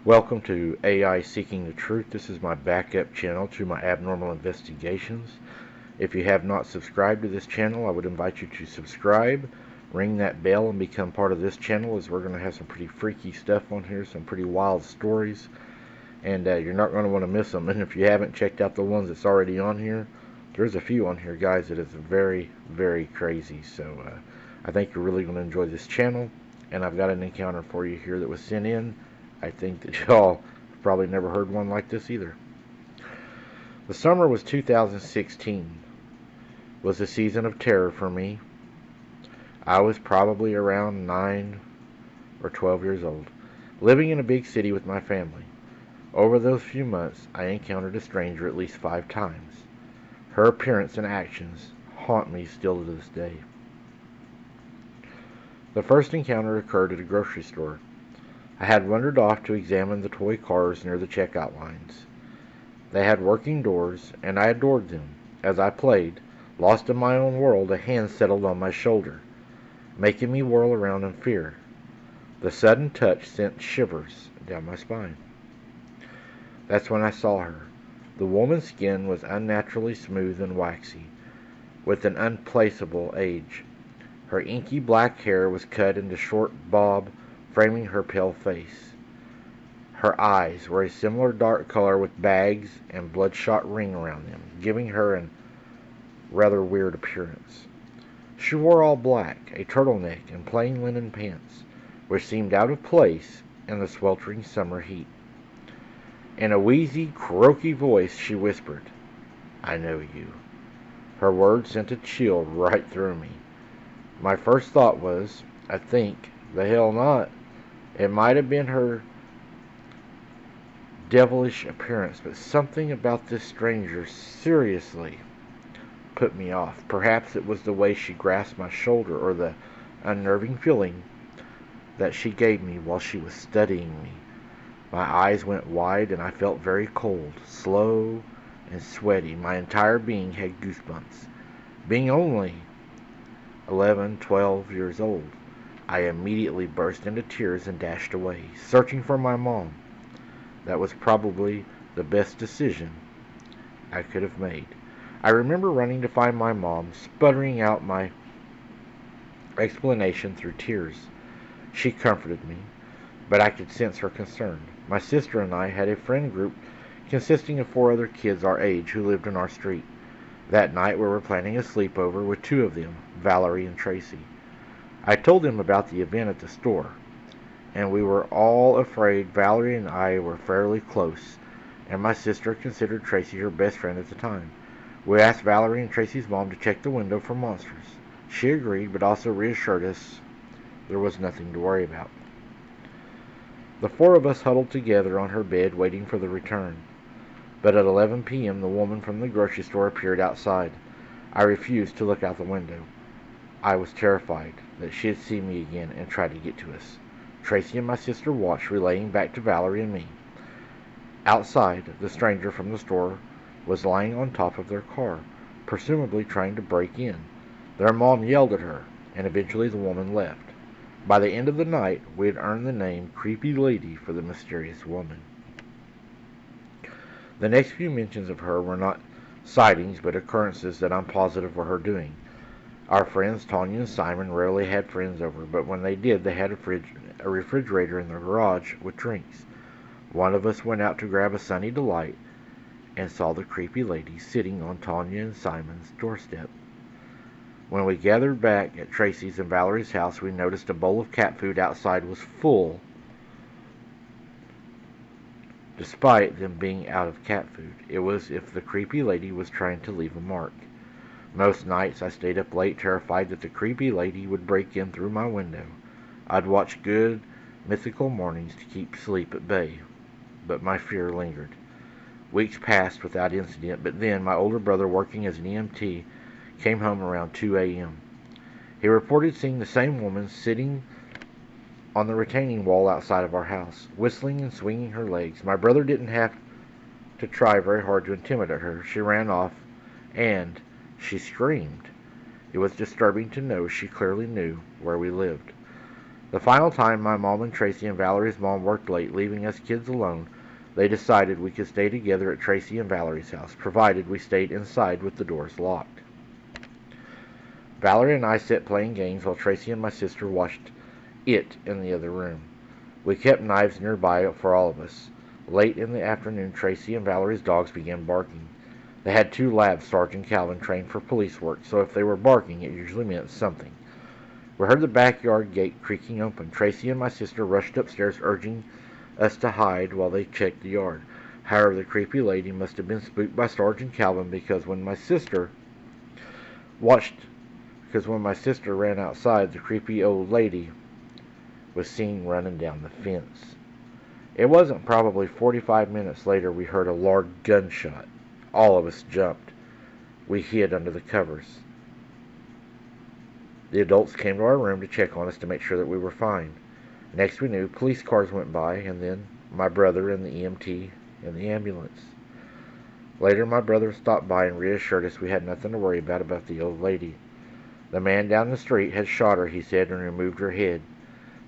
Welcome to AI Seeking the Truth. This is my backup channel to my abnormal investigations. If you have not subscribed to this channel, I would invite you to subscribe, ring that bell, and become part of this channel, as we're going to have some pretty freaky stuff on here, some pretty wild stories, and you're not going to want to miss them. And if you haven't checked out the ones that's already on here, there's a few on here, guys, that is very, very crazy. So I think you're really going to enjoy this channel, and I've got an encounter for you here that was sent in. I think that y'all probably never heard one like this either. The summer was 2016. Was a season of terror for me. I was probably around 9 or 12 years old, living in a big city with my family. Over those few months, I encountered a stranger at least 5 times. Her appearance and actions haunt me still to this day. The first encounter occurred at a grocery store. I had wandered off to examine the toy cars near the checkout lines. They had working doors, and I adored them. As I played, lost in my own world, a hand settled on my shoulder, making me whirl around in fear. The sudden touch sent shivers down my spine. That's when I saw her. The woman's skin was unnaturally smooth and waxy, with an unplaceable age. Her inky black hair was cut into short bob, framing her pale face. Her eyes were a similar dark color with bags and bloodshot ring around them, giving her a rather weird appearance. She wore all black, a turtleneck, and plain linen pants, which seemed out of place in the sweltering summer heat. In a wheezy, croaky voice, she whispered, "I know you." Her words sent a chill right through me. My first thought was, I think, the hell not. It might have been her devilish appearance, but something about this stranger seriously put me off. Perhaps it was the way she grasped my shoulder, or the unnerving feeling that she gave me while she was studying me. My eyes went wide, and I felt very cold, slow, and sweaty. My entire being had goosebumps. Being only 11, 12 years old, I immediately burst into tears and dashed away, searching for my mom. That was probably the best decision I could have made. I remember running to find my mom, sputtering out my explanation through tears. She comforted me, but I could sense her concern. My sister and I had a friend group consisting of 4 other kids our age who lived in our street. That night we were planning a sleepover with 2 of them, Valerie and Tracy. I told them about the event at the store, and we were all afraid. Valerie and I were fairly close, and my sister considered Tracy her best friend at the time. We asked Valerie and Tracy's mom to check the window for monsters. She agreed, but also reassured us there was nothing to worry about. The 4 of us huddled together on her bed, waiting for the return. But at 11 p.m., the woman from the grocery store appeared outside. I refused to look out the window. I was terrified that she had seen me again and tried to get to us. Tracy and my sister watched, relaying back to Valerie and me. Outside, the stranger from the store was lying on top of their car, presumably trying to break in. Their mom yelled at her, and eventually the woman left. By the end of the night, we had earned the name Creepy Lady for the mysterious woman. The next few mentions of her were not sightings, but occurrences that I'm positive were her doing. Our friends Tanya and Simon rarely had friends over, but when they did, they had a refrigerator in their garage with drinks. One of us went out to grab a Sunny Delight and saw the creepy lady sitting on Tanya and Simon's doorstep. When we gathered back at Tracy's and Valerie's house, we noticed a bowl of cat food outside was full, despite them being out of cat food. It was as if the creepy lady was trying to leave a mark. Most nights I stayed up late, terrified that the creepy lady would break in through my window. I'd watch good mythical mornings to keep sleep at bay, but my fear lingered. Weeks passed without incident, but then my older brother, working as an EMT, came home around 2 a.m. He reported seeing the same woman sitting on the retaining wall outside of our house, whistling and swinging her legs. My brother didn't have to try very hard to intimidate her. She ran off, and she screamed. It was disturbing to know she clearly knew where we lived. The final time my mom and Tracy and Valerie's mom worked late, leaving us kids alone, they decided we could stay together at Tracy and Valerie's house, provided we stayed inside with the doors locked. Valerie and I sat playing games while Tracy and my sister watched it in the other room. We kept knives nearby for all of us. Late in the afternoon, Tracy and Valerie's dogs began barking. They had 2 labs Sergeant Calvin trained for police work, so if they were barking, it usually meant something. We heard the backyard gate creaking open. Tracy and my sister rushed upstairs, urging us to hide while they checked the yard. However, the creepy lady must have been spooked by Sergeant Calvin because when my sister ran outside, the creepy old lady was seen running down the fence. It wasn't probably 45 minutes later we heard a loud gunshot. All of us jumped. We hid under the covers. The adults came to our room to check on us to make sure that we were fine. Next we knew, police cars went by, and then my brother and the EMT and the ambulance. Later, my brother stopped by and reassured us we had nothing to worry about the old lady. The man down the street had shot her, he said, and removed her head.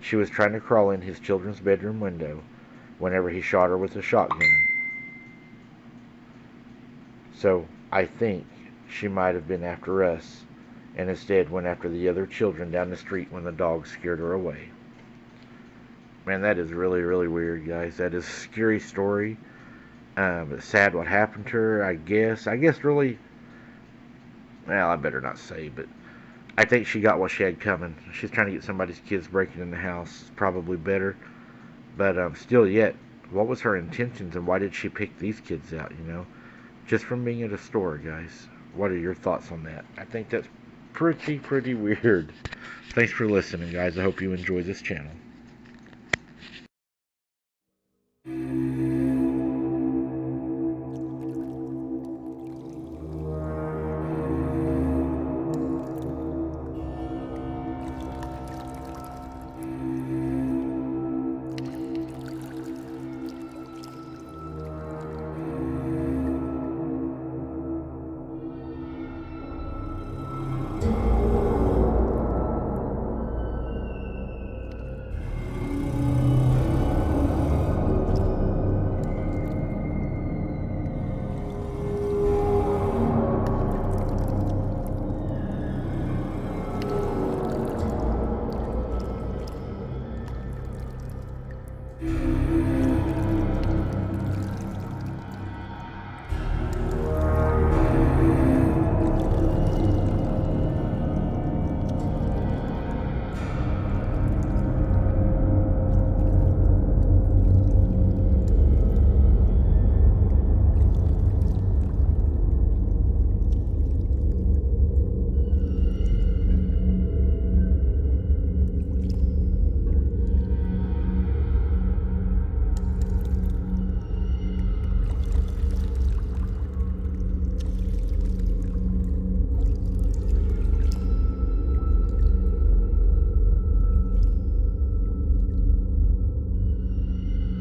She was trying to crawl in his children's bedroom window whenever he shot her with a shotgun. So I think she might have been after us, and instead went after the other children down the street when the dogs scared her away. Man, that is really, really weird, guys. That is a scary story. It's sad what happened to her, I guess. Really, well, I better not say, but I think she got what she had coming. She's trying to get somebody's kids breaking in the house. Probably better. But still yet, what was her intentions and why did she pick these kids out, Just from being at a store, guys. What are your thoughts on that? I think that's pretty weird. Thanks for listening, guys. I hope you enjoy this channel.